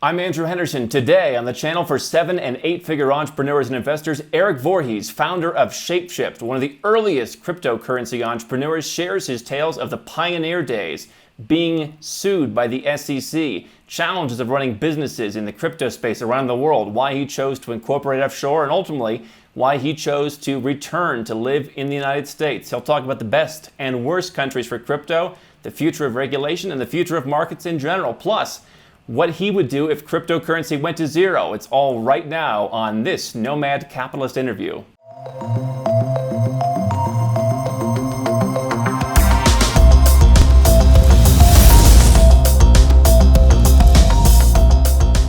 I'm Andrew Henderson. Today on the channel for 7- and 8-figure entrepreneurs and investors, Erik Voorhees, founder of ShapeShift, one of the earliest cryptocurrency entrepreneurs, shares his tales of the pioneer days, being sued by the SEC, challenges of running businesses in the crypto space around the world, why he chose to incorporate offshore, and ultimately why he chose to return to live in the United States. He'll talk about the best and worst countries for crypto, the future of regulation, and the future of markets in general. Plus, what he would do if cryptocurrency went to zero. It's all right now on this Nomad Capitalist interview.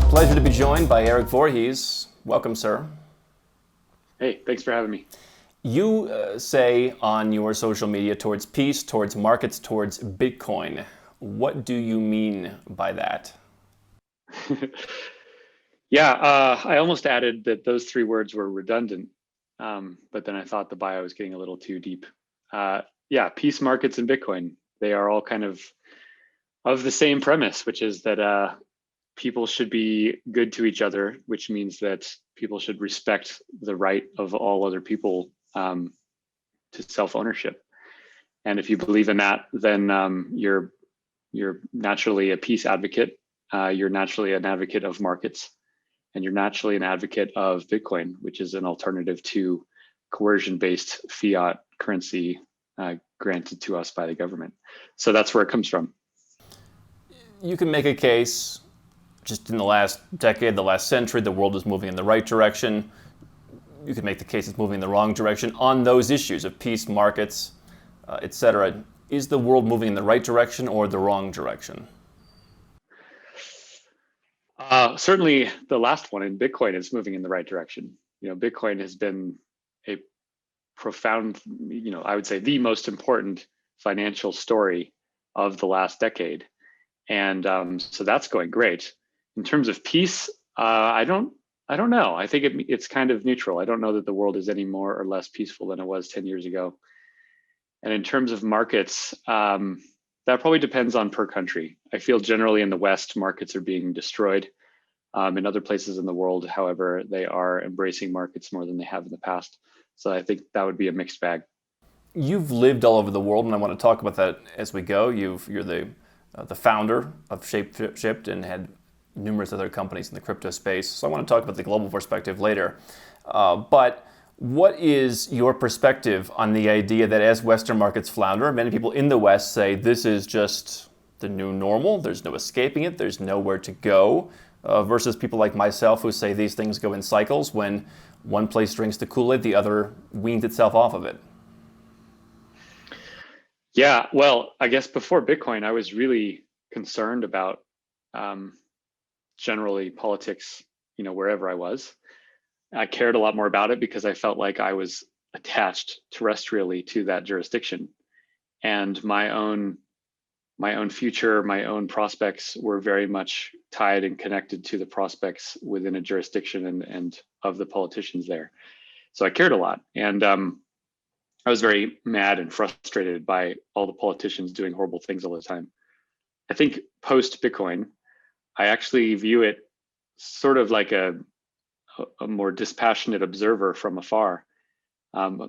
Pleasure to be joined by Erik Voorhees. Welcome, sir. Hey, thanks for having me. You say on your social media towards peace, towards markets, towards Bitcoin. What do you mean by that? I almost added that those three words were redundant, but then I thought the bio was getting a little too deep. Peace, markets, and Bitcoin. They are all kind of the same premise, which is that people should be good to each other, which means that people should respect the right of all other people to self-ownership. And if you believe in that, then you're naturally a peace advocate. You're naturally an advocate of markets, and you're naturally an advocate of Bitcoin, which is an alternative to coercion-based fiat currency granted to us by the government. So that's where it comes from. You can make a case, just in the last decade, the last century, the world is moving in the right direction. You could make the case it's moving in the wrong direction on those issues of peace, markets, etc. Is the world moving in the right direction or the wrong direction? Certainly the last one in Bitcoin is moving in the right direction. Bitcoin has been a profound, I would say the most important financial story of the last decade. And so that's going great. In terms of peace, I don't know. I think it's kind of neutral. I don't know that the world is any more or less peaceful than it was 10 years ago. And in terms of markets, that probably depends on per country. I feel generally in the West, markets are being destroyed. In other places in the world, however, they are embracing markets more than they have in the past. So I think that would be a mixed bag. You've lived all over the world, and I want to talk about that as we go. You're the founder of ShapeShift and had numerous other companies in the crypto space. So I want to talk about the global perspective later. But what is your perspective on the idea that as Western markets flounder, many people in the West say this is just the new normal, there's no escaping it, there's nowhere to go, versus people like myself who say these things go in cycles. When one place drinks the Kool-Aid, the other weans itself off of it. Yeah, well, I guess before Bitcoin, I was really concerned about generally politics, wherever I was. I cared a lot more about it because I felt like I was attached terrestrially to that jurisdiction, and my own future, my own prospects were very much tied and connected to the prospects within a jurisdiction and of the politicians there. So I cared a lot, and I was very mad and frustrated by all the politicians doing horrible things all the time. I think post Bitcoin, I actually view it sort of like a more dispassionate observer from afar.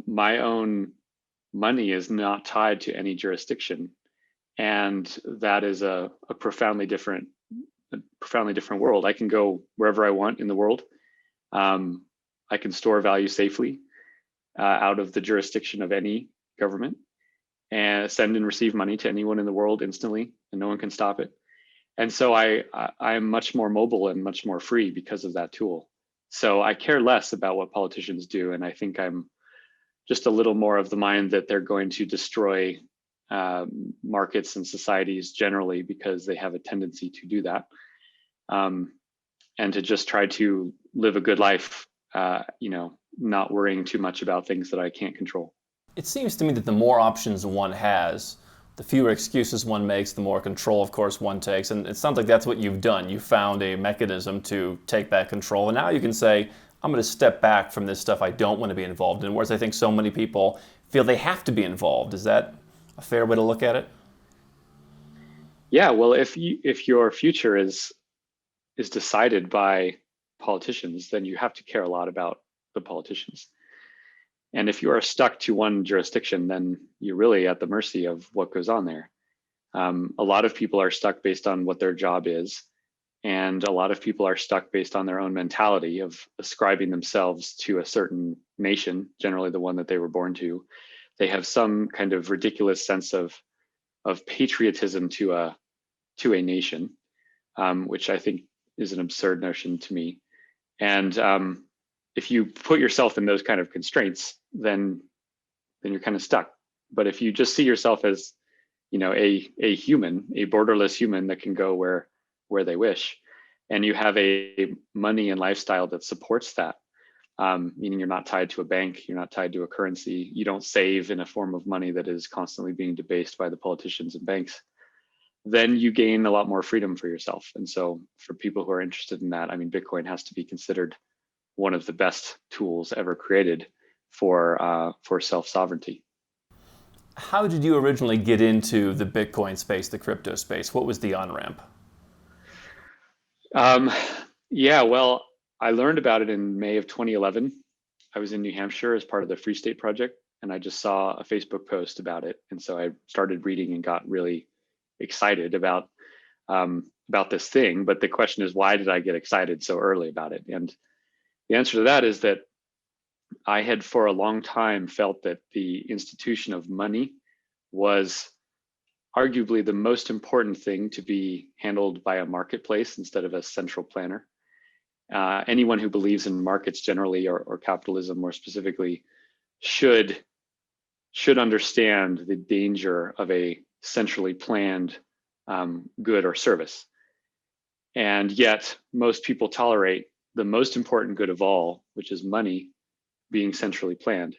My own money is not tied to any jurisdiction, and that is a profoundly different world. I can go wherever I want in the world. I can store value safely out of the jurisdiction of any government, and send and receive money to anyone in the world instantly, and no one can stop it. And so I'm much more mobile and much more free because of that tool. So I care less about what politicians do, and I think I'm just a little more of the mind that they're going to destroy markets and societies generally because they have a tendency to do that, and to just try to live a good life, not worrying too much about things that I can't control. It seems to me that the more options one has, the fewer excuses one makes, the more control, of course, one takes. And it sounds like that's what you've done. You found a mechanism to take back control. And now you can say, I'm going to step back from this stuff I don't want to be involved in, whereas I think so many people feel they have to be involved. Is that a fair way to look at it? Yeah, well, if your future is is decided by politicians, then you have to care a lot about the politicians. And if you are stuck to one jurisdiction, then you're really at the mercy of what goes on there. A lot of people are stuck based on what their job is. And a lot of people are stuck based on their own mentality of ascribing themselves to a certain nation, generally the one that they were born to. They have some kind of ridiculous sense of patriotism to a nation, which I think is an absurd notion to me. And if you put yourself in those kind of constraints, then you're kind of stuck. But if you just see yourself as, a human, a borderless human that can go where they wish, and you have a money and lifestyle that supports that, meaning you're not tied to a bank, you're not tied to a currency, you don't save in a form of money that is constantly being debased by the politicians and banks, then you gain a lot more freedom for yourself. And so for people who are interested in that, I mean, Bitcoin has to be considered one of the best tools ever created for self-sovereignty. How did you originally get into the Bitcoin space, the crypto space? What was the on-ramp? Yeah, well, I learned about it in May of 2011. I was in New Hampshire as part of the Free State Project, and I just saw a Facebook post about it. And so I started reading and got really excited about this thing. But the question is, why did I get excited so early about it? And the answer to that is that I had for a long time felt that the institution of money was arguably the most important thing to be handled by a marketplace instead of a central planner. Anyone who believes in markets generally, or capitalism more specifically, should understand the danger of a centrally planned good or service. And yet most people tolerate the most important good of all, which is money, being centrally planned.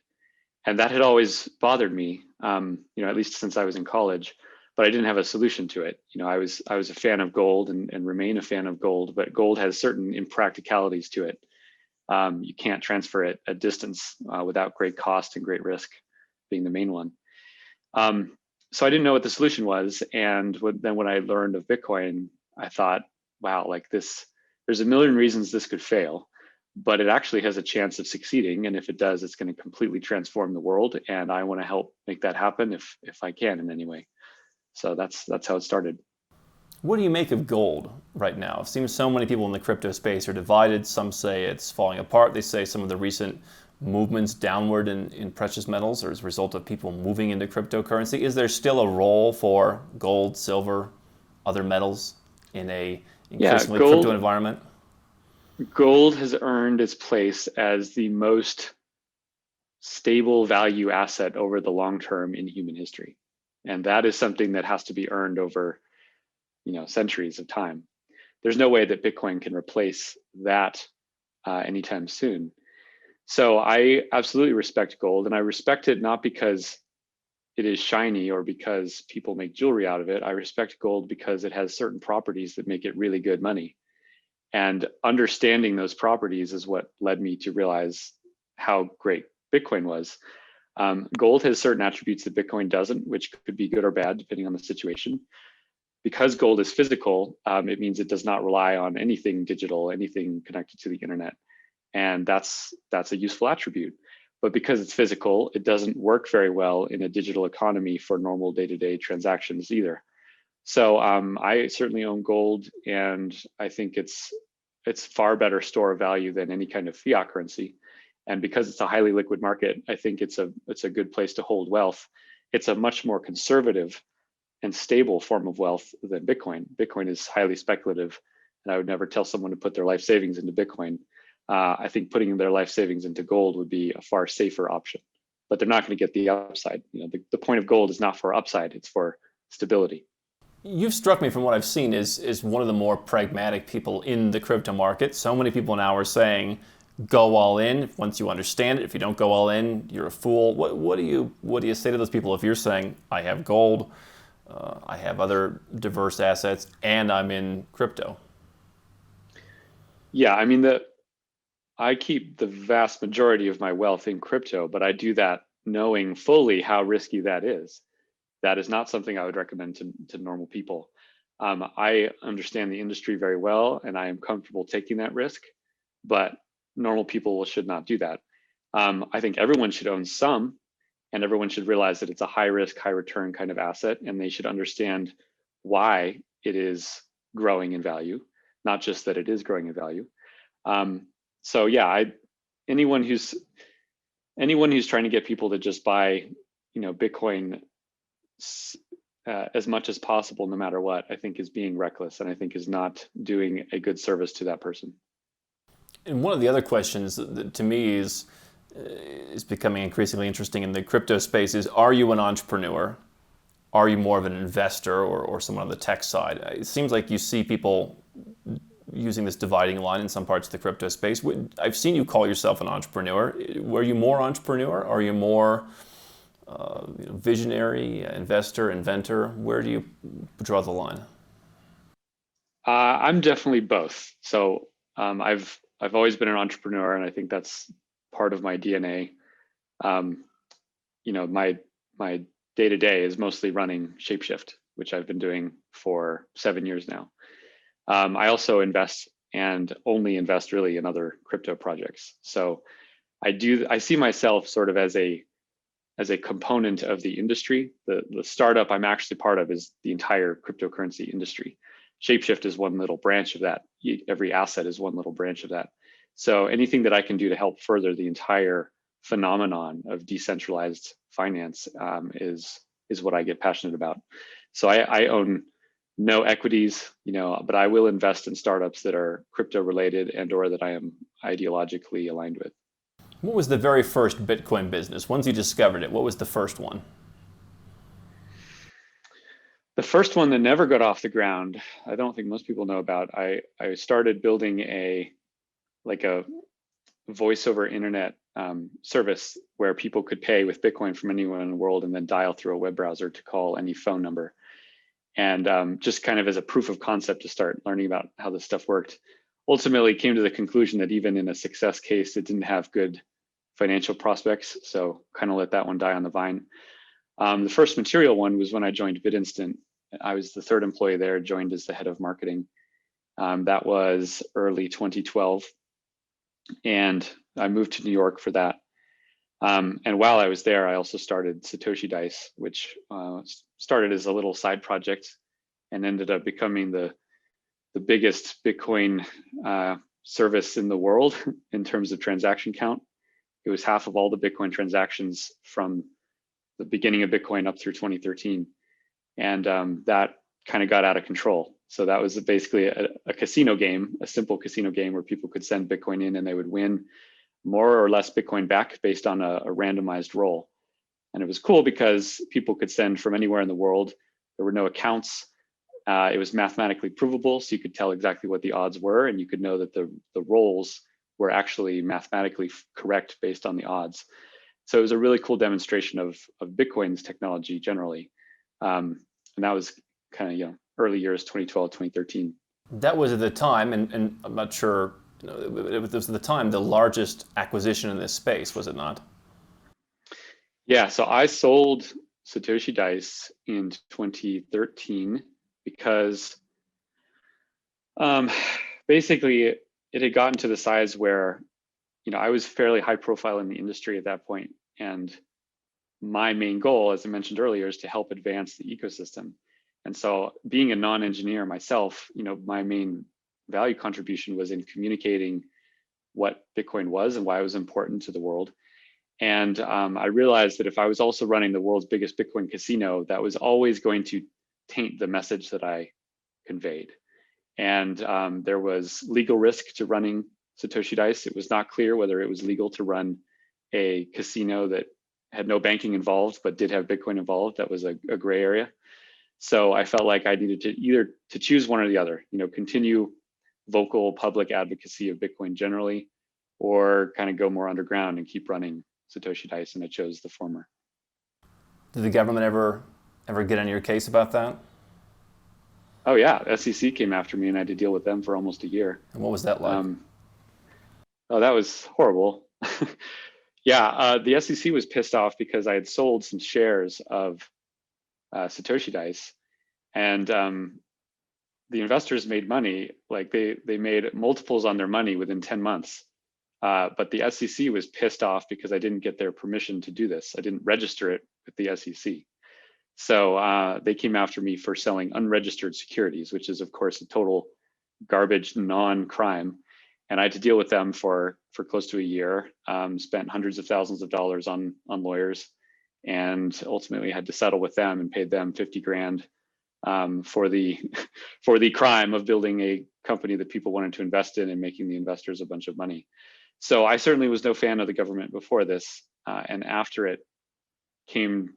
And that had always bothered me, at least since I was in college, but I didn't have a solution to it. I was a fan of gold and remain a fan of gold, but gold has certain impracticalities to it. You can't transfer it a distance without great cost and great risk being the main one. So I didn't know what the solution was. And then when I learned of Bitcoin, I thought, wow, like this, there's a million reasons this could fail, but it actually has a chance of succeeding. And if it does, it's going to completely transform the world. And I want to help make that happen if I can in any way. So that's how it started. What do you make of gold right now? It seems so many people in the crypto space are divided. Some say it's falling apart. They say some of the recent movements downward in precious metals are as a result of people moving into cryptocurrency. Is there still a role for gold, silver, other metals in a increasingly crypto environment? Gold has earned its place as the most stable value asset over the long term in human history. And that is something that has to be earned over, centuries of time. There's no way that Bitcoin can replace that anytime soon. So I absolutely respect gold, and I respect it not because it is shiny or because people make jewelry out of it. I respect gold because it has certain properties that make it really good money. And understanding those properties is what led me to realize how great Bitcoin was. Gold has certain attributes that Bitcoin doesn't, which could be good or bad depending on the situation. Because gold is physical, it means it does not rely on anything digital, anything connected to the internet. And that's a useful attribute. But because it's physical, it doesn't work very well in a digital economy for normal day-to-day transactions either. So I certainly own gold, and I think it's far better store of value than any kind of fiat currency. And because it's a highly liquid market, I think it's a good place to hold wealth. It's a much more conservative and stable form of wealth than Bitcoin. Bitcoin is highly speculative, and I would never tell someone to put their life savings into Bitcoin. I think putting their life savings into gold would be a far safer option, but they're not going to get the upside. The point of gold is not for upside; it's for stability. You've struck me from what I've seen is one of the more pragmatic people in the crypto market. So many people now are saying, go all in once you understand it. If you don't go all in, you're a fool. What do you say to those people if you're saying, I have gold, I have other diverse assets, and I'm in crypto? Yeah, I mean, I keep the vast majority of my wealth in crypto, but I do that knowing fully how risky that is. That is not something I would recommend to normal people. I understand the industry very well, and I am comfortable taking that risk, but normal people should not do that. I think everyone should own some, and everyone should realize that it's a high risk, high return kind of asset, and they should understand why it is growing in value, not just that it is growing in value. So yeah, anyone who's trying to get people to just buy, Bitcoin as much as possible, no matter what, I think is being reckless, and I think is not doing a good service to that person. And one of the other questions that to me is becoming increasingly interesting in the crypto space is: are you an entrepreneur? Are you more of an investor or someone on the tech side? It seems like you see people using this dividing line in some parts of the crypto space. I've seen you call yourself an entrepreneur. Were you more entrepreneur? Are you more visionary, investor, inventor? Where do you draw the line? I'm definitely both. So I've always been an entrepreneur, and I think that's part of my DNA. My day to day is mostly running ShapeShift, which I've been doing for 7 years now. I also invest, and only invest really, in other crypto projects. So I see myself sort of as a component of the industry. The startup I'm actually part of is the entire cryptocurrency industry. ShapeShift is one little branch of that. Every asset is one little branch of that. So anything that I can do to help further the entire phenomenon of decentralized finance is what I get passionate about. So I own no equities, but I will invest in startups that are crypto related and or that I am ideologically aligned with. What was the very first Bitcoin business? Once you discovered it, what was the first one? The first one that never got off the ground, I don't think most people know about. I started building a voice over internet service where people could pay with Bitcoin from anywhere in the world and then dial through a web browser to call any phone number. And just kind of as a proof of concept to start learning about how this stuff worked. Ultimately came to the conclusion that even in a success case, it didn't have good financial prospects. So kind of let that one die on the vine. The first material one was when I joined BitInstant. I was the third employee there, joined as the head of marketing. That was early 2012. And I moved to New York for that. And while I was there, I also started Satoshi Dice, which started as a little side project and ended up becoming the biggest Bitcoin service in the world in terms of transaction count. It was half of all the Bitcoin transactions from the beginning of Bitcoin up through 2013. And that kind of got out of control. So that was basically a casino game, a simple casino game where people could send Bitcoin in and they would win more or less Bitcoin back based on a randomized roll. And it was cool because people could send from anywhere in the world. There were no accounts. It was mathematically provable, so you could tell exactly what the odds were, and you could know that the rolls were actually mathematically correct based on the odds. So it was a really cool demonstration of Bitcoin's technology generally. And that was kind of, early years, 2012, 2013. That was at the time, and I'm not sure, it was at the time the largest acquisition in this space, was it not? Yeah, so I sold Satoshi Dice in 2013 because basically it had gotten to the size where, I was fairly high profile in the industry at that point. And my main goal, as I mentioned earlier, is to help advance the ecosystem. And so being a non-engineer myself, my main value contribution was in communicating what Bitcoin was and why it was important to the world. And I realized that if I was also running the world's biggest Bitcoin casino, that was always going to taint the message that I conveyed. And there was legal risk to running Satoshi Dice. It was not clear whether it was legal to run a casino that had no banking involved, but did have Bitcoin involved. That was a gray area. So I felt like I needed to either to choose one or the other, continue vocal public advocacy of Bitcoin generally, or kind of go more underground and keep running Satoshi Dice, and I chose the former. Did the government ever get on your case about that? Oh yeah, SEC came after me and I had to deal with them for almost a year. And what was that like? Oh, that was horrible. Yeah, the SEC was pissed off because I had sold some shares of Satoshi Dice, and the investors made money, like they made multiples on their money within 10 months. But the SEC was pissed off because I didn't get their permission to do this. I didn't register it with the SEC. So they came after me for selling unregistered securities, which is, of course, a total garbage non-crime. And I had to deal with them for close to a year, spent hundreds of thousands of dollars on lawyers, and ultimately had to settle with them and paid them 50 grand for the crime of building a company that people wanted to invest in and making the investors a bunch of money. So I certainly was no fan of the government before this, and after it came,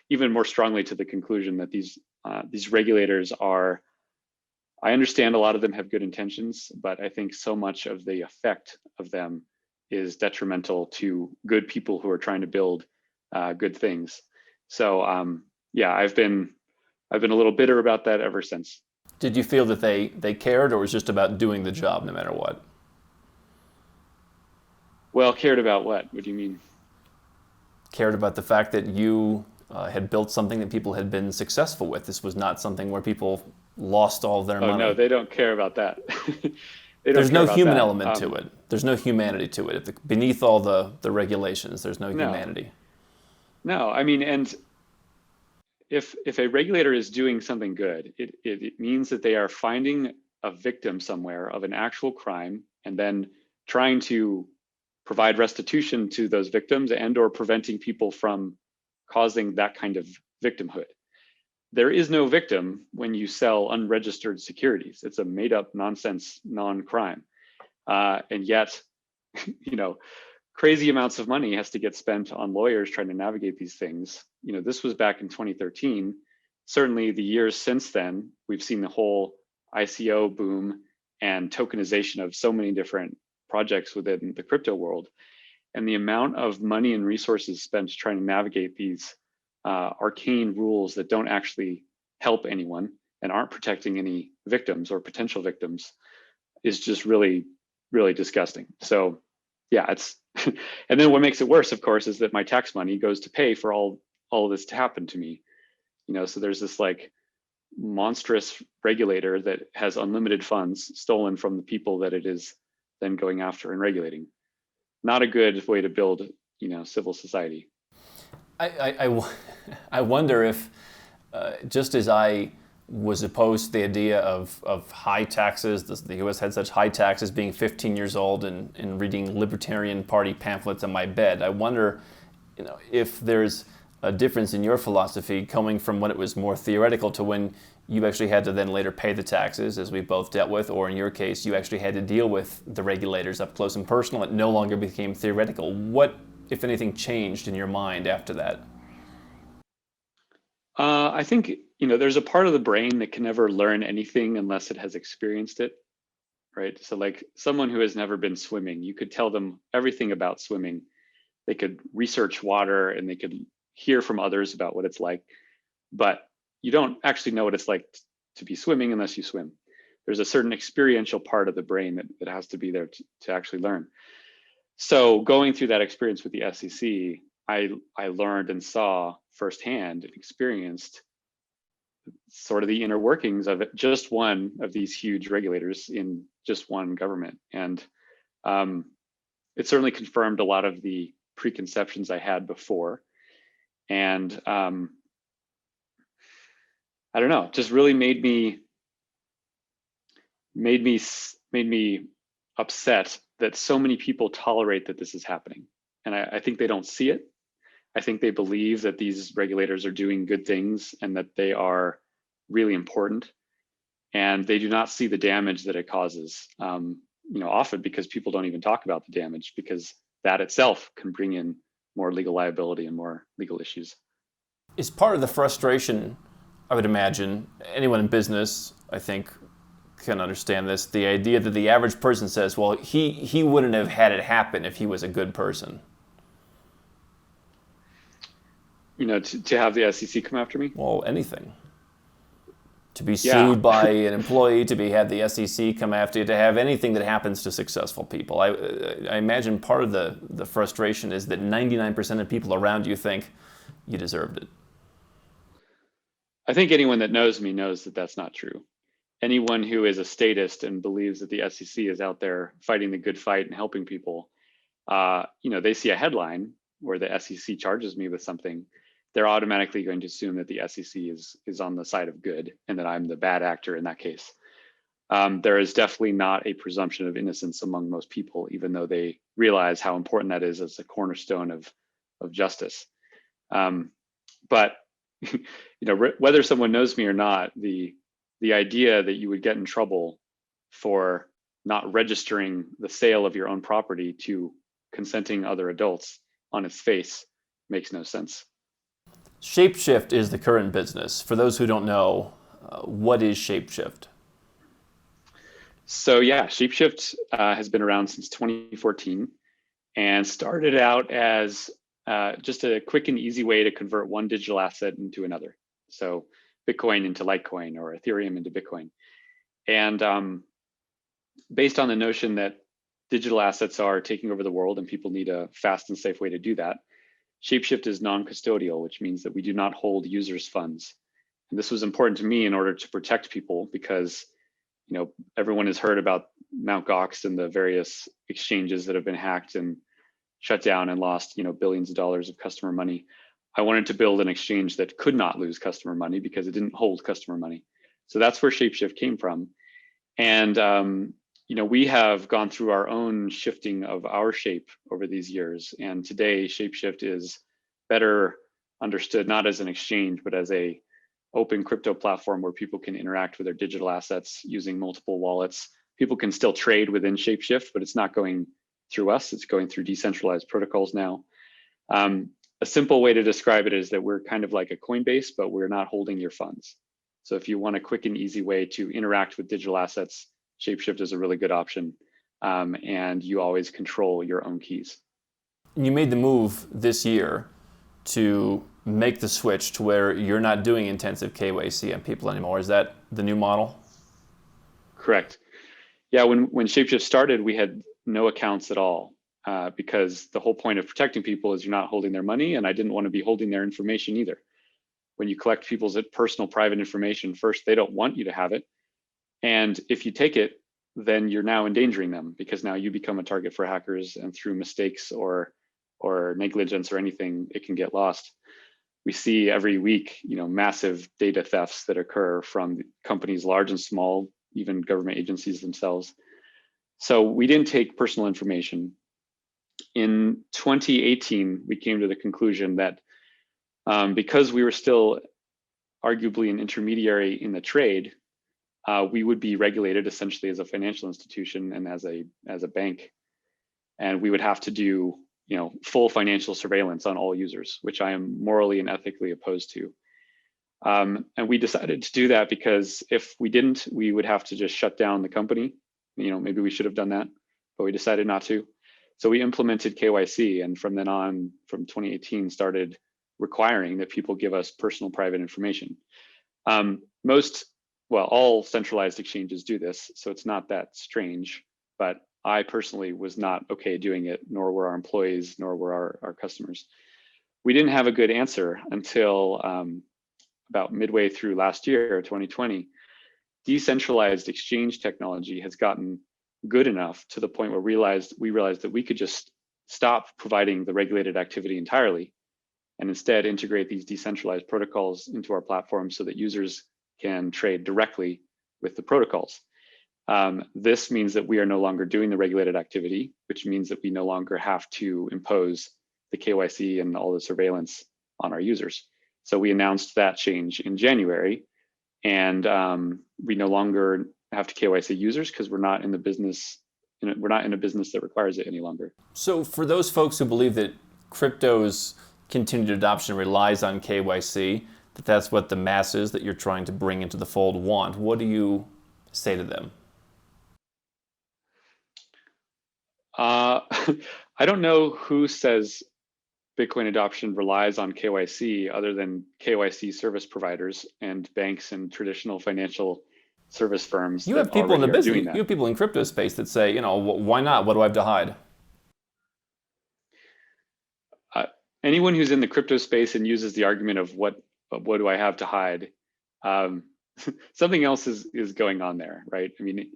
even more strongly to the conclusion that these regulators are. I understand a lot of them have good intentions, but I think so much of the effect of them is detrimental to good people who are trying to build good things. So yeah, I've been a little bitter about that ever since. Did you feel that they cared, or was it just about doing the job no matter what? Well, cared about what? What do you mean? Cared about the fact that you had built something that people had been successful with. This was not something where people lost all of their money. Oh no, they don't care about that. There's no human element to it. There's no humanity to it. Beneath all the regulations, there's no humanity. No, I mean, and if a regulator is doing something good, it means that they are finding a victim somewhere of an actual crime and then trying to provide restitution to those victims and or preventing people from causing that kind of victimhood. There is no victim when you sell unregistered securities. It's a made up nonsense non-crime. And yet, crazy amounts of money has to get spent on lawyers trying to navigate these things. This was back in 2013. Certainly the years since then, we've seen the whole ICO boom and tokenization of so many different projects within the crypto world. And the amount of money and resources spent trying to navigate these arcane rules that don't actually help anyone and aren't protecting any victims or potential victims is just really, really disgusting. So yeah, it's, and then what makes it worse, of course, is that my tax money goes to pay for all of this to happen to me. So there's this like monstrous regulator that has unlimited funds stolen from the people that it is then going after and regulating. Not a good way to build, civil society. I wonder if, just as I was opposed to the idea of high taxes, the U.S. had such high taxes, being 15 years old and reading Libertarian Party pamphlets on my bed, I wonder, if there's a difference in your philosophy coming from when it was more theoretical to when you actually had to then later pay the taxes, as we both dealt with, or in your case, you actually had to deal with the regulators up close and personal. It no longer became theoretical. What, if anything, changed in your mind after that? I think, there's a part of the brain that can never learn anything unless it has experienced it, right? So like someone who has never been swimming, you could tell them everything about swimming. They could research water and they could hear from others about what it's like, but you don't actually know what it's like to be swimming unless you swim. There's a certain experiential part of the brain that has to be there to actually learn. So going through that experience with the SEC, I learned and saw firsthand and experienced sort of the inner workings of it, just one of these huge regulators in just one government. And it certainly confirmed a lot of the preconceptions I had before. And I don't know, just really made me upset that so many people tolerate that this is happening. And I think they don't see it. I think they believe that these regulators are doing good things and that they are really important. And they do not see the damage that it causes, often because people don't even talk about the damage, because that itself can bring in more legal liability and more legal issues. Is part of the frustration, I would imagine, anyone in business, I think, can understand this, the idea that the average person says, well, he wouldn't have had it happen if he was a good person. To have the SEC come after me? Well, anything. To be sued by an employee, to have the SEC come after you, to have anything that happens to successful people. I imagine part of the frustration is that 99% of people around you think you deserved it. I think anyone that knows me knows that that's not true. anyone who is a statist and believes that the SEC is out there fighting the good fight and helping people, they see a headline where the SEC charges me with something, they're automatically going to assume that the SEC is on the side of good and that I'm the bad actor in that case. There is definitely not a presumption of innocence among most people, even though they realize how important that is as a cornerstone of justice. But whether someone knows me or not, the idea that you would get in trouble for not registering the sale of your own property to consenting other adults on its face makes no sense. ShapeShift is the current business. For those who don't know, what is ShapeShift? So yeah, ShapeShift has been around since 2014 and started out as just a quick and easy way to convert one digital asset into another. So Bitcoin into Litecoin or Ethereum into Bitcoin. And based on the notion that digital assets are taking over the world and people need a fast and safe way to do that, ShapeShift is non-custodial, which means that we do not hold users' funds. And this was important to me in order to protect people because everyone has heard about Mt. Gox and the various exchanges that have been hacked and shut down and lost, billions of dollars of customer money. I wanted to build an exchange that could not lose customer money because it didn't hold customer money. So that's where ShapeShift came from. And we have gone through our own shifting of our shape over these years. And today, ShapeShift is better understood not as an exchange, but as a open crypto platform where people can interact with their digital assets using multiple wallets. People can still trade within ShapeShift, but it's not going through us. It's going through decentralized protocols now. A simple way to describe it is that we're kind of like a Coinbase, but we're not holding your funds. So if you want a quick and easy way to interact with digital assets, ShapeShift is a really good option. And you always control your own keys. You made the move this year to make the switch to where you're not doing intensive KYC on people anymore. Is that the new model? Correct. Yeah, when ShapeShift started, we had no accounts at all because the whole point of protecting people is you're not holding their money, and I didn't want to be holding their information either. When you collect people's personal private information, first, they don't want you to have it. And if you take it, then you're now endangering them because now you become a target for hackers, and through mistakes or negligence or anything, it can get lost. We see every week, massive data thefts that occur from companies large and small, even government agencies themselves. So we didn't take personal information. In 2018, we came to the conclusion that because we were still arguably an intermediary in the trade, we would be regulated essentially as a financial institution and as a bank, and we would have to do full financial surveillance on all users, which I am morally and ethically opposed to. And we decided to do that because if we didn't, we would have to just shut down the company. Maybe we should have done that, but we decided not to. So we implemented KYC, and from then on, from 2018, started requiring that people give us personal private information. All centralized exchanges do this, so it's not that strange, but I personally was not okay doing it, nor were our employees, nor were our customers. We didn't have a good answer until about midway through last year, 2020. Decentralized exchange technology has gotten good enough to the point where we realized that we could just stop providing the regulated activity entirely and instead integrate these decentralized protocols into our platform so that users can trade directly with the protocols. This means that we are no longer doing the regulated activity, which means that we no longer have to impose the KYC and all the surveillance on our users. So we announced that change in January, and we no longer have to KYC users because we're not in a business that requires it any longer. So for those folks who believe that crypto's continued adoption relies on KYC, that's what the masses that you're trying to bring into the fold want, what do you say to them? I don't know who says Bitcoin adoption relies on KYC other than KYC service providers and banks and traditional financial service firms. You have people in the business, you have people in crypto space that say, why not? What do I have to hide? Anyone who's in the crypto space and uses the argument of what do I have to hide something else is going on there, right? I mean,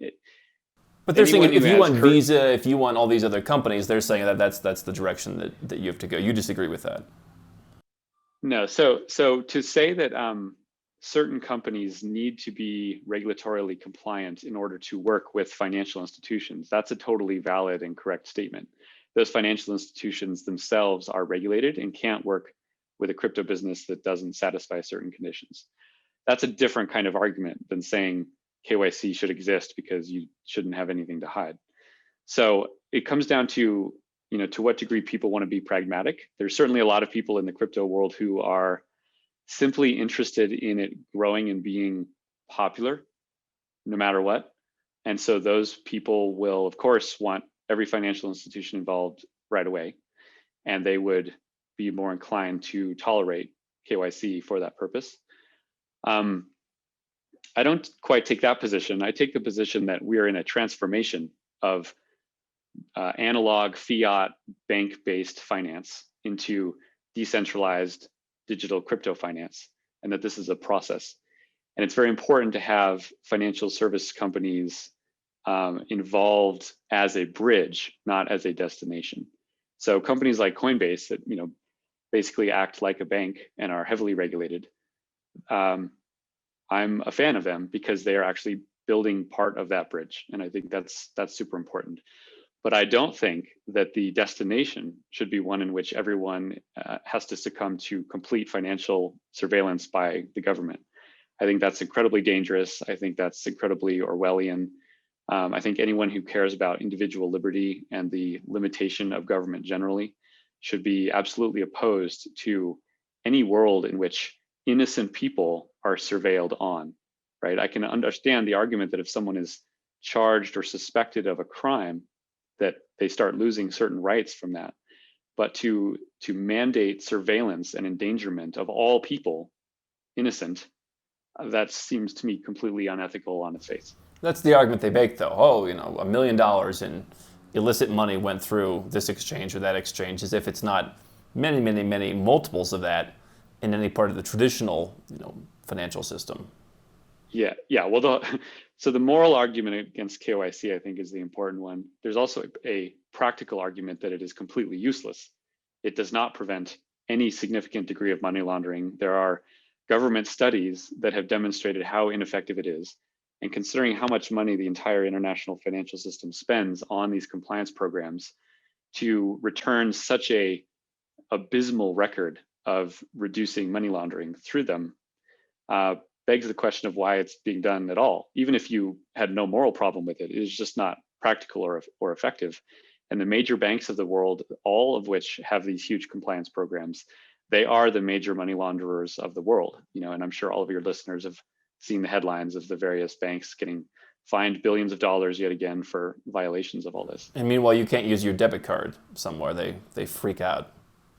but they're saying anyone if who you has want Visa, if you want all these other companies, they're saying that that's the direction that you have to go. You disagree with that? No. So to say that certain companies need to be regulatorily compliant in order to work with financial institutions, that's a totally valid and correct statement. Those financial institutions themselves are regulated and can't work with a crypto business that doesn't satisfy certain conditions. That's a different kind of argument than saying KYC should exist because you shouldn't have anything to hide. So it comes down to, to what degree people want to be pragmatic. There's certainly a lot of people in the crypto world who are simply interested in it growing and being popular no matter what. And so those people will, of course, want every financial institution involved right away. And they would be more inclined to tolerate KYC for that purpose. I don't quite take that position. I take the position that we are in a transformation of analog fiat bank-based finance into decentralized digital crypto finance, and that this is a process. And it's very important to have financial service companies involved as a bridge, not as a destination. So companies like Coinbase that basically act like a bank and are heavily regulated, I'm a fan of them because they are actually building part of that bridge, and I think that's super important. But I don't think that the destination should be one in which everyone has to succumb to complete financial surveillance by the government. I think that's incredibly dangerous. I think that's incredibly Orwellian. I think anyone who cares about individual liberty and the limitation of government generally should be absolutely opposed to any world in which innocent people are surveilled on, right? I can understand the argument that if someone is charged or suspected of a crime, that they start losing certain rights from that. But to mandate surveillance and endangerment of all people, innocent, that seems to me completely unethical on its face. That's the argument they make, though. Oh, $1 million in illicit money went through this exchange or that exchange, as if it's not many, many, many multiples of that in any part of the traditional, financial system. Yeah. Well, so the moral argument against KYC, I think, is the important one. There's also a practical argument that it is completely useless. It does not prevent any significant degree of money laundering. There are government studies that have demonstrated how ineffective it is. And considering how much money the entire international financial system spends on these compliance programs, to return such a abysmal record of reducing money laundering through them begs the question of why it's being done at all. Even if you had no moral problem with it, it is just not practical or effective. And the major banks of the world, all of which have these huge compliance programs, they are the major money launderers of the world. And I'm sure all of your listeners have seen the headlines of the various banks getting fined billions of dollars yet again for violations of all this. And meanwhile, you can't use your debit card somewhere. They freak out.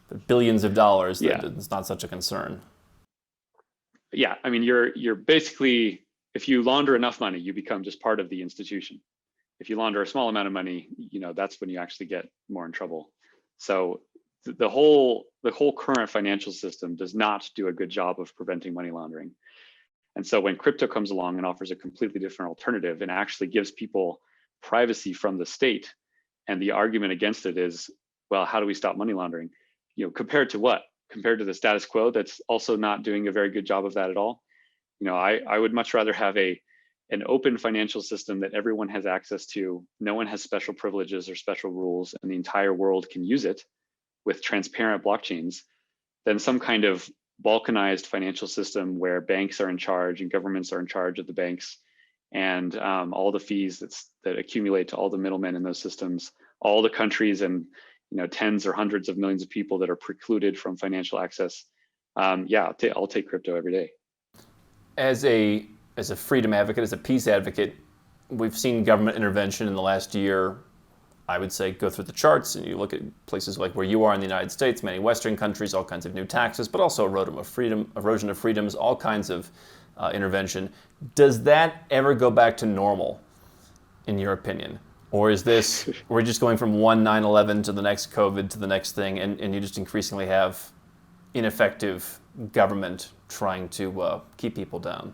But billions of dollars, yeah. It's not such a concern. Yeah, I mean, you're basically, if you launder enough money, you become just part of the institution. If you launder a small amount of money, that's when you actually get more in trouble. So the whole current financial system does not do a good job of preventing money laundering. And so when crypto comes along and offers a completely different alternative and actually gives people privacy from the state, and the argument against it is, well, how do we stop money laundering? Compared to what? Compared to the status quo that's also not doing a very good job of that at all. I would much rather have an open financial system that everyone has access to. No one has special privileges or special rules, and the entire world can use it with transparent blockchains than some kind of balkanized financial system where banks are in charge and governments are in charge of the banks, and all the fees that accumulate to all the middlemen in those systems, all the countries and tens or hundreds of millions of people that are precluded from financial access. I'll take crypto every day. As a freedom advocate, as a peace advocate, we've seen government intervention in the last year, I would say, go through the charts, and you look at places like where you are in the United States, many Western countries, all kinds of new taxes, but also erosion of freedoms, all kinds of intervention. Does that ever go back to normal, in your opinion? Or is this, we're just going from one 9/11 to the next COVID to the next thing, and you just increasingly have ineffective government trying to keep people down?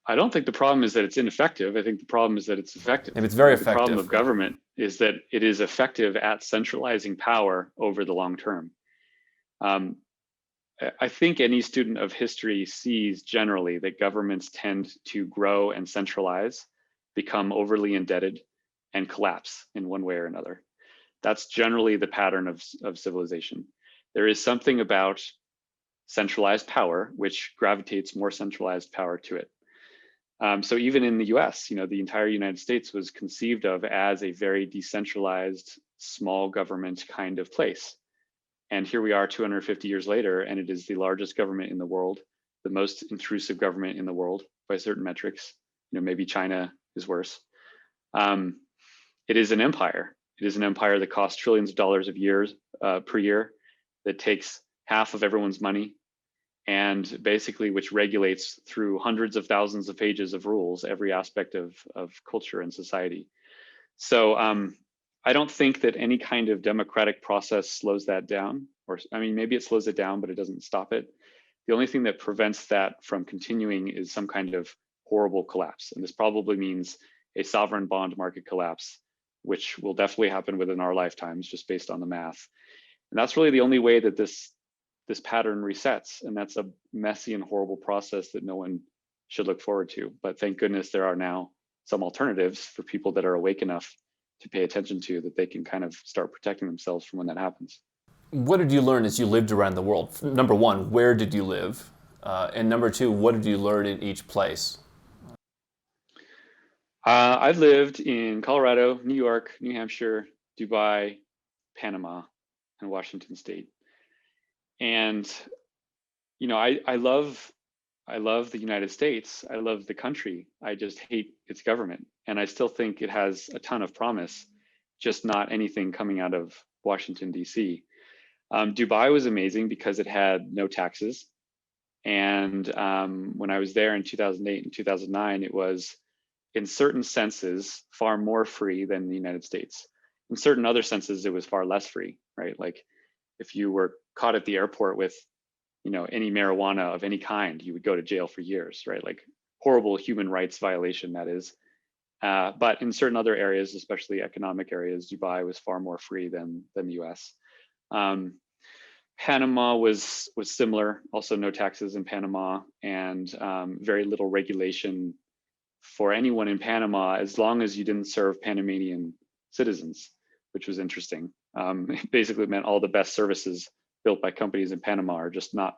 I don't think the problem is that it's ineffective. I think the problem is that it's effective. If it's very The problem effective. of government is that it is effective at centralizing power over the long term. Um, I think any student of history sees generally that governments tend to grow and centralize, become overly indebted, and collapse in one way or another. That's generally the pattern of civilization. There is something about centralized power which gravitates more centralized power to it. So even in the US, the entire United States was conceived of as a very decentralized, small government kind of place. And here we are 250 years later, and it is the largest government in the world, the most intrusive government in the world by certain metrics. Maybe China is worse. It is an empire. It is an empire that costs trillions of dollars per year, that takes half of everyone's money, and basically which regulates through hundreds of thousands of pages of rules every aspect of culture and society. So I don't think that any kind of democratic process slows that down, or maybe it slows it down, but it doesn't stop it. The only thing that prevents that from continuing is some kind of horrible collapse. And this probably means a sovereign bond market collapse, which will definitely happen within our lifetimes, just based on the math. And that's really the only way that this pattern resets. And that's a messy and horrible process that no one should look forward to. But thank goodness there are now some alternatives for people that are awake enough to pay attention to, that they can kind of start protecting themselves from when that happens. What did you learn as you lived around the world? Number one, where did you live? And number two, what did you learn in each place? I've lived in Colorado, New York, New Hampshire, Dubai, Panama, and Washington State. And I love the United States. I love the country. I just hate its government. And I still think it has a ton of promise, just not anything coming out of Washington, D.C. Dubai was amazing because it had no taxes. And when I was there in 2008 and 2009, it was, in certain senses, far more free than the United States. In certain other senses, it was far less free, right? Like if you were caught at the airport with any marijuana of any kind, you would go to jail for years, right? Like horrible human rights violation, that is. But in certain other areas, especially economic areas, Dubai was far more free than the US. Panama was similar, also no taxes in Panama, and very little regulation for anyone in Panama, as long as you didn't serve Panamanian citizens, which was interesting. It basically meant all the best services built by companies in Panama are just not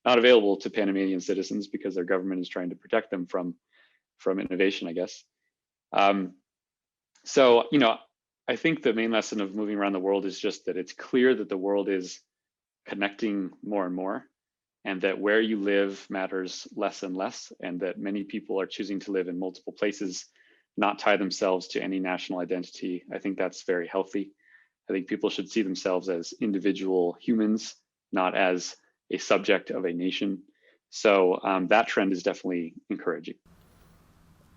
available to Panamanian citizens because their government is trying to protect them from innovation, I guess. So I think the main lesson of moving around the world is just that it's clear that the world is connecting more and more, and that where you live matters less and less, and that many people are choosing to live in multiple places, not tie themselves to any national identity. I think that's very healthy. I think people should see themselves as individual humans, not as a subject of a nation. So that trend is definitely encouraging.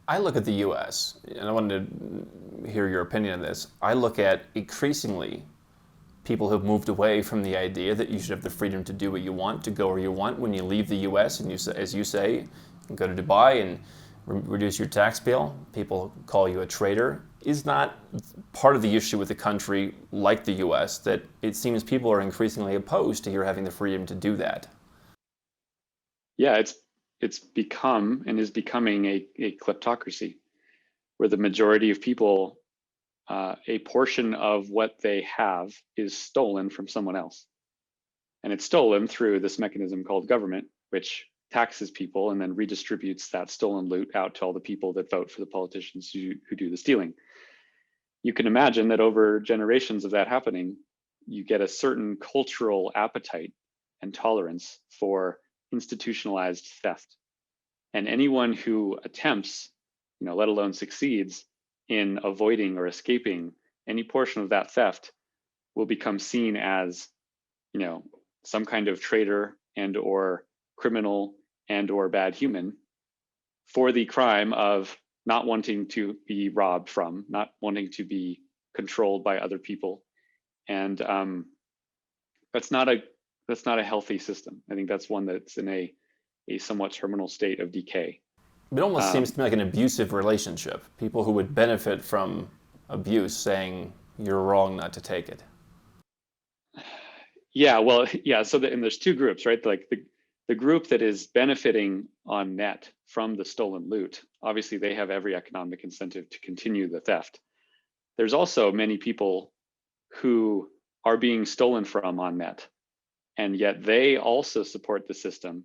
I look at the US, and I wanted to hear your opinion on this. I look at increasingly people who've moved away from the idea that you should have the freedom to do what you want, to go where you want when you leave the US, and as you say, you can go to Dubai and reduce your tax bill. People call you a traitor. Is not part of the issue with a country like the US that it seems people are increasingly opposed to your having the freedom to do that? Yeah, it's become and is becoming a kleptocracy, where the majority of people, a portion of what they have is stolen from someone else. And it's stolen through this mechanism called government, which taxes people and then redistributes that stolen loot out to all the people that vote for the politicians who do the stealing. You can imagine that over generations of that happening, you get a certain cultural appetite and tolerance for institutionalized theft. And anyone who attempts, let alone succeeds in avoiding or escaping any portion of that theft will become seen as, some kind of traitor and or criminal and or bad human for the crime of not wanting to be robbed from, not wanting to be controlled by other people. And that's not a healthy system. I think that's one that's in a somewhat terminal state of decay. It almost seems to me like an abusive relationship. People who would benefit from abuse saying you're wrong not to take it. Yeah, well, yeah. So and there's two groups, right? Like the group that is benefiting on net from the stolen loot. Obviously, they have every economic incentive to continue the theft. There's also many people who are being stolen from on net, and yet they also support the system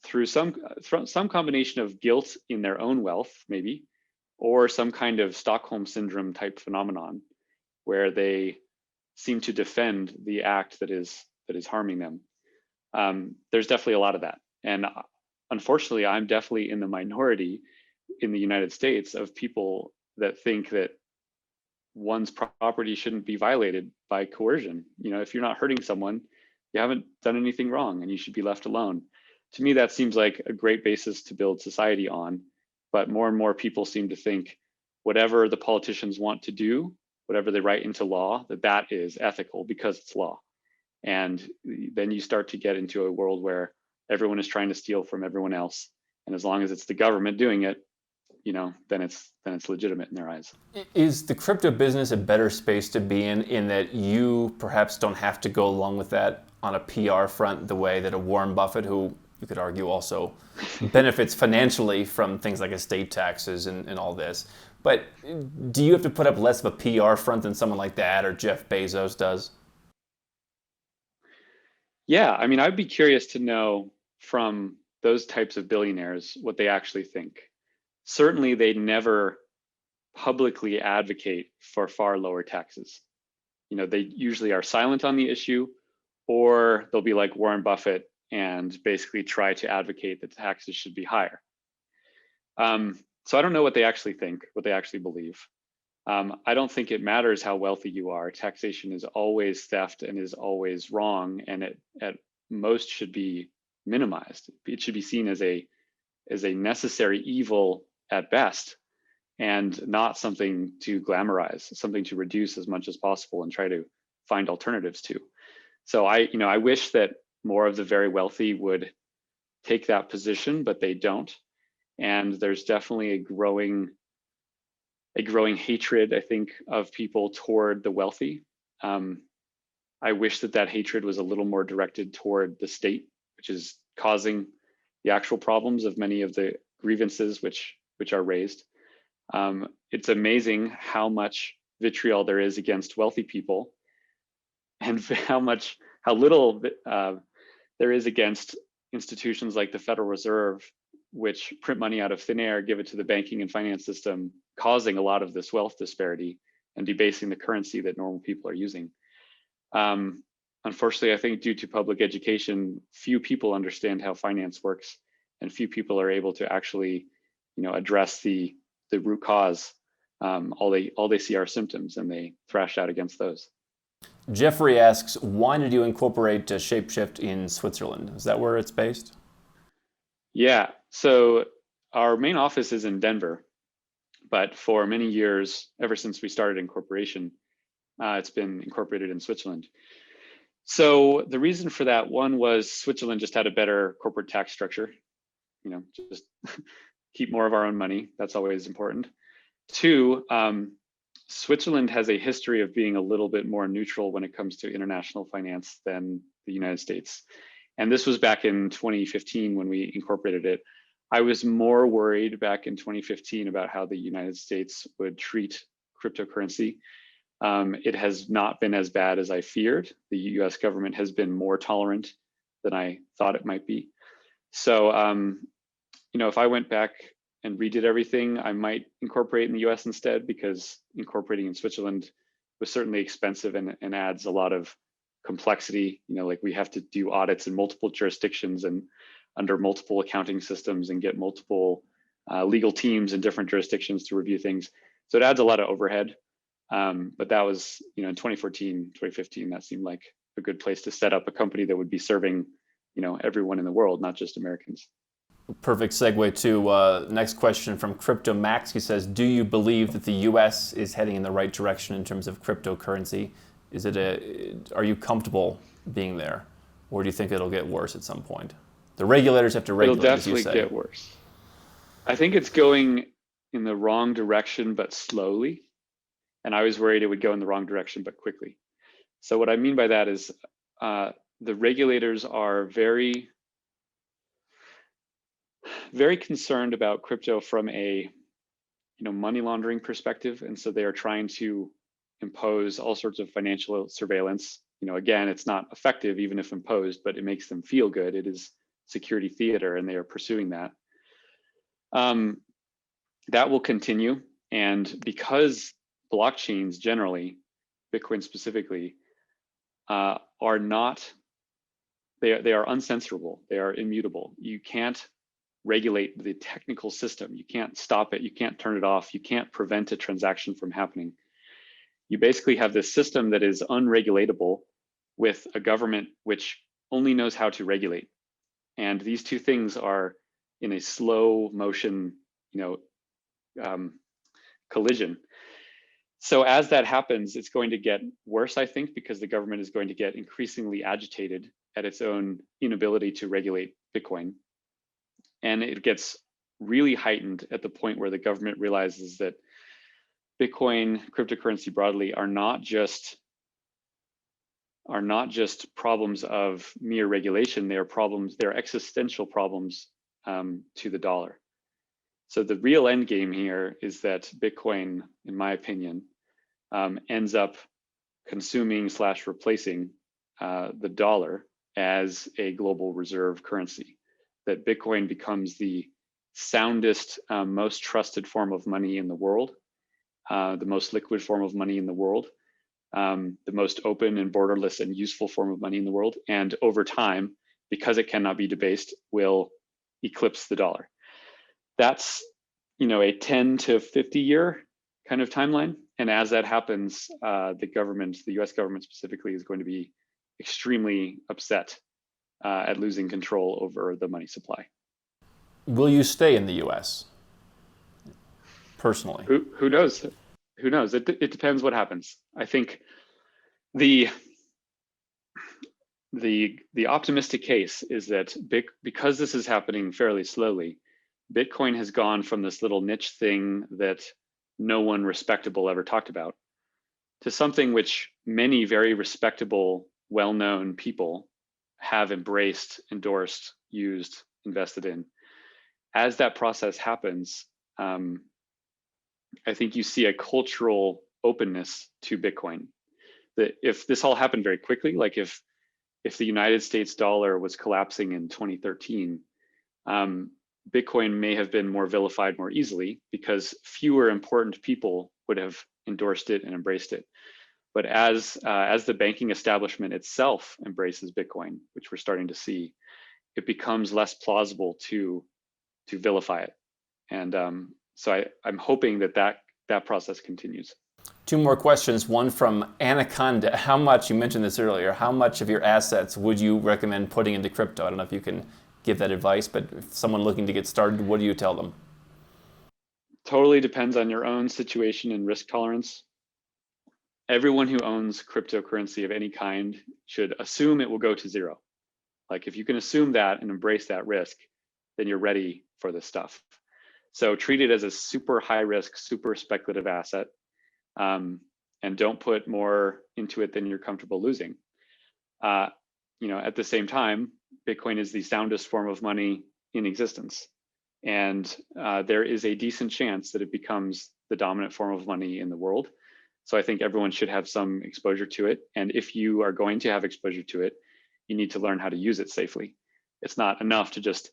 through some combination of guilt in their own wealth, maybe, or some kind of Stockholm syndrome type phenomenon where they seem to defend the act that is harming them. There's definitely a lot of that, and unfortunately, I'm definitely in the minority in the United States of people that think that one's property shouldn't be violated by coercion. You know, if you're not hurting someone, you haven't done anything wrong, and you should be left alone. To me, that seems like a great basis to build society on. But more and more people seem to think whatever the politicians want to do, whatever they write into law, that is ethical because it's law. And then you start to get into a world where everyone is trying to steal from everyone else. And as long as it's the government doing it, you know, then it's legitimate in their eyes. Is the crypto business a better space to be in that you perhaps don't have to go along with that on a PR front the way that a Warren Buffett, who you could argue also benefits financially from things like estate taxes and all this. But do you have to put up less of a PR front than someone like that or Jeff Bezos does? Yeah, I mean, I'd be curious to know from those types of billionaires what they actually think. Certainly, they never publicly advocate for far lower taxes. You know, they usually are silent on the issue, or they'll be like Warren Buffett and basically try to advocate that taxes should be higher. So I don't know what they actually think, what they actually believe. I don't think it matters how wealthy you are. Taxation is always theft and is always wrong, and it at most should be minimized. It should be seen as a necessary evil at best, and not something to glamorize, something to reduce as much as possible and try to find alternatives to. So I wish that more of the very wealthy would take that position, but they don't. And there's definitely a growing hatred, I think, of people toward the wealthy. I wish that hatred was a little more directed toward the state, which is causing the actual problems of many of the grievances which are raised. It's amazing how much vitriol there is against wealthy people, and how little there is against institutions like the Federal Reserve, which print money out of thin air, give it to the banking and finance system, causing a lot of this wealth disparity and debasing the currency that normal people are using. Unfortunately, I think due to public education, few people understand how finance works, and few people are able to actually, address the root cause. All they see are symptoms, and they thrash out against those. Jeffrey asks, why did you incorporate ShapeShift in Switzerland? Is that where it's based? Yeah, so our main office is in Denver, but for many years, ever since we started incorporation, it's been incorporated in Switzerland. So the reason for that, one was Switzerland just had a better corporate tax structure, just keep more of our own money. That's always important. Two, Switzerland has a history of being a little bit more neutral when it comes to international finance than the United States. And this was back in 2015 when we incorporated it. I was more worried back in 2015 about how the United States would treat cryptocurrency. It has not been as bad as I feared. The US government has been more tolerant than I thought it might be. So, if I went back and redid everything, I might incorporate in the US instead, because incorporating in Switzerland was certainly expensive and adds a lot of complexity. Like we have to do audits in multiple jurisdictions and under multiple accounting systems and get multiple legal teams in different jurisdictions to review things. So it adds a lot of overhead. But that was, in 2014, 2015, that seemed like a good place to set up a company that would be serving, everyone in the world, not just Americans. Perfect segue to next question from Crypto Max. He says, do you believe that the U.S. is heading in the right direction in terms of cryptocurrency? Are you comfortable being there, or do you think it'll get worse at some point? The regulators have to regulate, It'll as you definitely say. get worse. I think it's going in the wrong direction, but slowly. And I was worried it would go in the wrong direction, but quickly. So what I mean by that is the regulators are very, very concerned about crypto from a money laundering perspective, and so they are trying to impose all sorts of financial surveillance. Again, it's not effective even if imposed, but it makes them feel good. It is security theater, and they are pursuing that. That will continue, and because blockchains generally, Bitcoin specifically, are not, they are uncensorable. They are immutable. You can't regulate the technical system. You can't stop it. You can't turn it off. You can't prevent a transaction from happening. You basically have this system that is unregulatable with a government which only knows how to regulate. And these two things are in a slow motion, collision. So as that happens, it's going to get worse, I think, because the government is going to get increasingly agitated at its own inability to regulate Bitcoin. And it gets really heightened at the point where the government realizes that Bitcoin, cryptocurrency broadly, are not just problems of mere regulation. They are existential problems to the dollar. So the real end game here is that Bitcoin, in my opinion, ends up consuming / replacing the dollar as a global reserve currency. That Bitcoin becomes the soundest, most trusted form of money in the world, the most liquid form of money in the world, the most open and borderless and useful form of money in the world. And over time, because it cannot be debased, will eclipse the dollar. That's a 10 to 50 year kind of timeline. And as that happens, the US government specifically, is going to be extremely upset at losing control over the money supply. Will you stay in the US personally? Who knows? Who knows? It depends what happens. I think the optimistic case is that because this is happening fairly slowly, Bitcoin has gone from this little niche thing that no one respectable ever talked about to something which many very respectable, well-known people have embraced, endorsed, used, invested in. As that process happens, I think you see a cultural openness to Bitcoin. That if this all happened very quickly, like if the United States dollar was collapsing in 2013, Bitcoin may have been more vilified more easily because fewer important people would have endorsed it and embraced it. But as the banking establishment itself embraces Bitcoin, which we're starting to see, it becomes less plausible to vilify it. And so I'm hoping that process continues. Two more questions. One from Anaconda. How much, you mentioned this earlier, how much of your assets would you recommend putting into crypto? I don't know if you can give that advice, but if someone looking to get started, what do you tell them? Totally depends on your own situation and risk tolerance. Everyone who owns cryptocurrency of any kind should assume it will go to zero. Like if you can assume that and embrace that risk, then you're ready for this stuff. So treat it as a super high risk, super speculative asset, and don't put more into it than you're comfortable losing. At the same time, Bitcoin is the soundest form of money in existence. And there is a decent chance that it becomes the dominant form of money in the world. So I think everyone should have some exposure to it. And if you are going to have exposure to it, you need to learn how to use it safely. It's not enough to just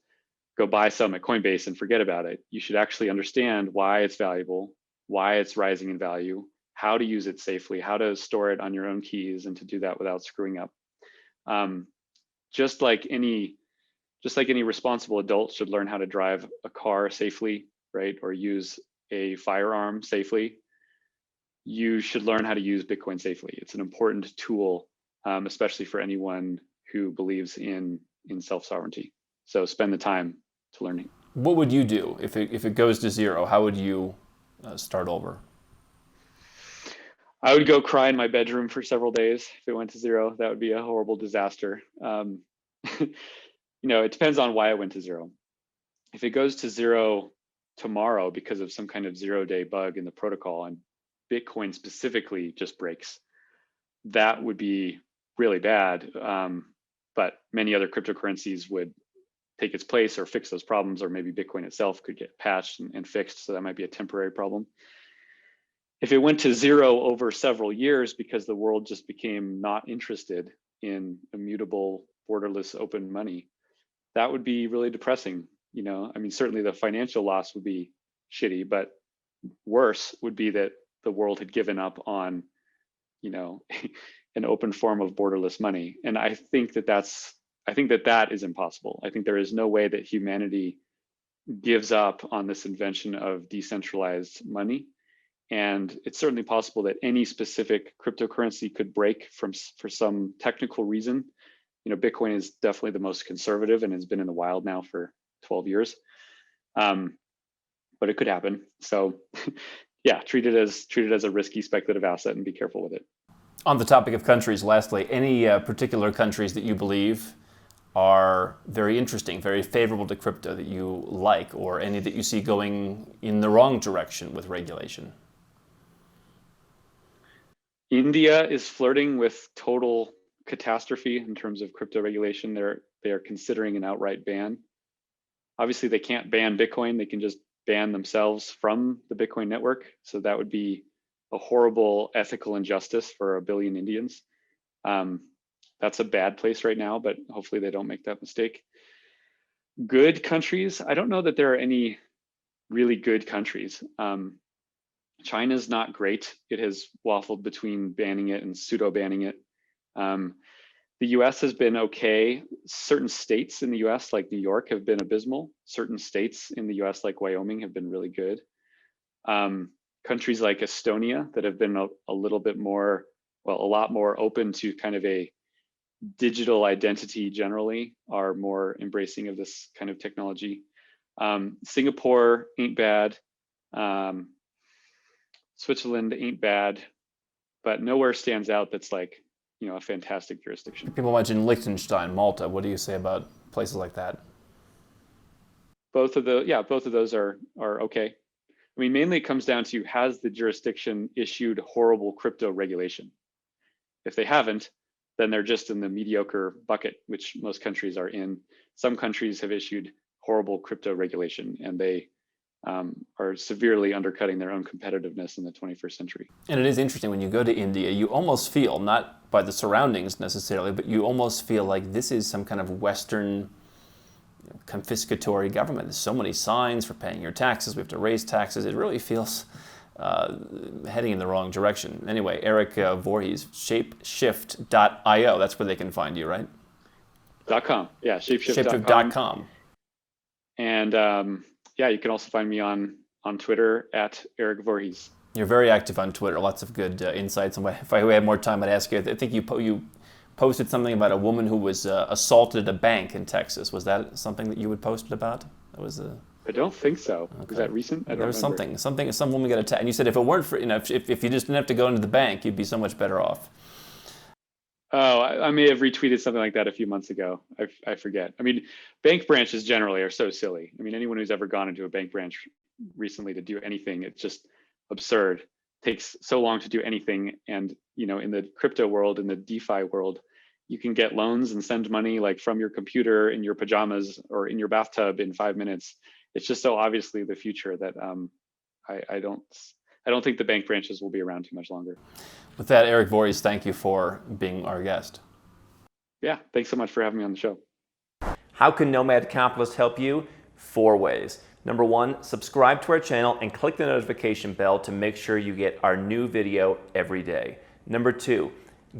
go buy some at Coinbase and forget about it. You should actually understand why it's valuable, why it's rising in value, how to use it safely, how to store it on your own keys, and to do that without screwing up. Just like any responsible adult should learn how to drive a car safely, right, or use a firearm safely, you should learn how to use Bitcoin safely. It's an important tool, especially for anyone who believes in self-sovereignty. So spend the time to learning. What would you do if it goes to zero? How would you start over? I would go cry in my bedroom for several days if it went to zero. That would be a horrible disaster. It depends on why it went to zero. If it goes to zero tomorrow because of some kind of 0-day bug in the protocol and Bitcoin specifically just breaks, that would be really bad. But many other cryptocurrencies would take its place or fix those problems, or maybe Bitcoin itself could get patched and fixed. So that might be a temporary problem. If it went to zero over several years because the world just became not interested in immutable, borderless, open money, that would be really depressing. I mean, certainly the financial loss would be shitty, but worse would be that the world had given up on, an open form of borderless money. And I think that is impossible. I think there is no way that humanity gives up on this invention of decentralized money. And it's certainly possible that any specific cryptocurrency could break for some technical reason. Bitcoin is definitely the most conservative and has been in the wild now for 12 years. But it could happen. So yeah, treat it as a risky speculative asset and be careful with it. On the topic of countries, lastly, any particular countries that you believe are very interesting, very favorable to crypto that you like, or any that you see going in the wrong direction with regulation? India is flirting with total catastrophe in terms of crypto regulation. They are considering an outright ban. Obviously, they can't ban Bitcoin. They can just ban themselves from the Bitcoin network. So that would be a horrible ethical injustice for 1 billion Indians. That's a bad place right now, but hopefully they don't make that mistake. Good countries, I don't know that there are any really good countries. China's not great. It has waffled between banning it and pseudo banning it. The US has been okay. Certain states in the US, like New York, have been abysmal. Certain states in the US, like Wyoming, have been really good. Countries like Estonia that have been a little bit more, a lot more open to kind of a digital identity generally, are more embracing of this kind of technology. Singapore ain't bad. Switzerland ain't bad, but nowhere stands out that's like, a fantastic jurisdiction. People mention Liechtenstein, Malta. What do you say about places like that? Both of those are okay. I mean, mainly it comes down to, has the jurisdiction issued horrible crypto regulation? If they haven't, then they're just in the mediocre bucket, which most countries are in. Some countries have issued horrible crypto regulation, and they are severely undercutting their own competitiveness in the 21st century. And it is interesting, when you go to India, you almost feel, not by the surroundings necessarily, but you almost feel like this is some kind of Western confiscatory government. There's so many signs for paying your taxes. We have to raise taxes. It really feels heading in the wrong direction. Anyway, Erik Voorhees, ShapeShift.io. That's where they can find you, right? .com. Yeah, ShapeShift.com. ShapeShift.com. And you can also find me on Twitter at Erik Voorhees. You're very active on Twitter. Lots of good insights. And if I had more time, I'd ask you. I think you posted something about a woman who was assaulted at a bank in Texas. Was that something that you had posted about? That was I don't think so. Okay. Was that recent? There was something. Some woman got attacked. And you said if it weren't for, if you just didn't have to go into the bank, you'd be so much better off. Oh, I may have retweeted something like that a few months ago. I forget. I mean, bank branches generally are so silly. I mean, anyone who's ever gone into a bank branch recently to do anything, it's just absurd. It takes so long to do anything. And, in the crypto world, in the DeFi world, you can get loans and send money like from your computer in your pajamas or in your bathtub in 5 minutes. It's just so obviously the future that I don't think the bank branches will be around too much longer. With that, Erik Voorhees, thank you for being our guest. Yeah, thanks so much for having me on the show. How can Nomad Capitalist help you? 4 ways. Number 1, subscribe to our channel and click the notification bell to make sure you get our new video every day. Number 2,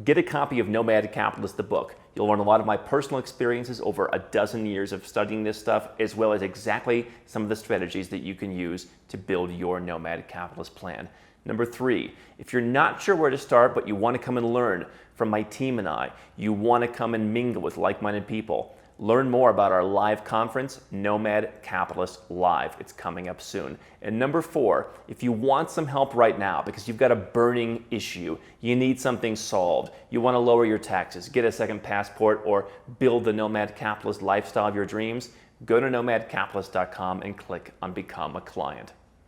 get a copy of Nomad Capitalist, the book. You'll learn a lot of my personal experiences over a dozen years of studying this stuff, as well as exactly some of the strategies that you can use to build your Nomad Capitalist plan. Number 3, if you're not sure where to start, but you want to come and learn from my team and I, you want to come and mingle with like-minded people, learn more about our live conference, Nomad Capitalist Live. It's coming up soon. And number 4, if you want some help right now because you've got a burning issue, you need something solved, you want to lower your taxes, get a second passport, or build the Nomad Capitalist lifestyle of your dreams, go to nomadcapitalist.com and click on Become a Client.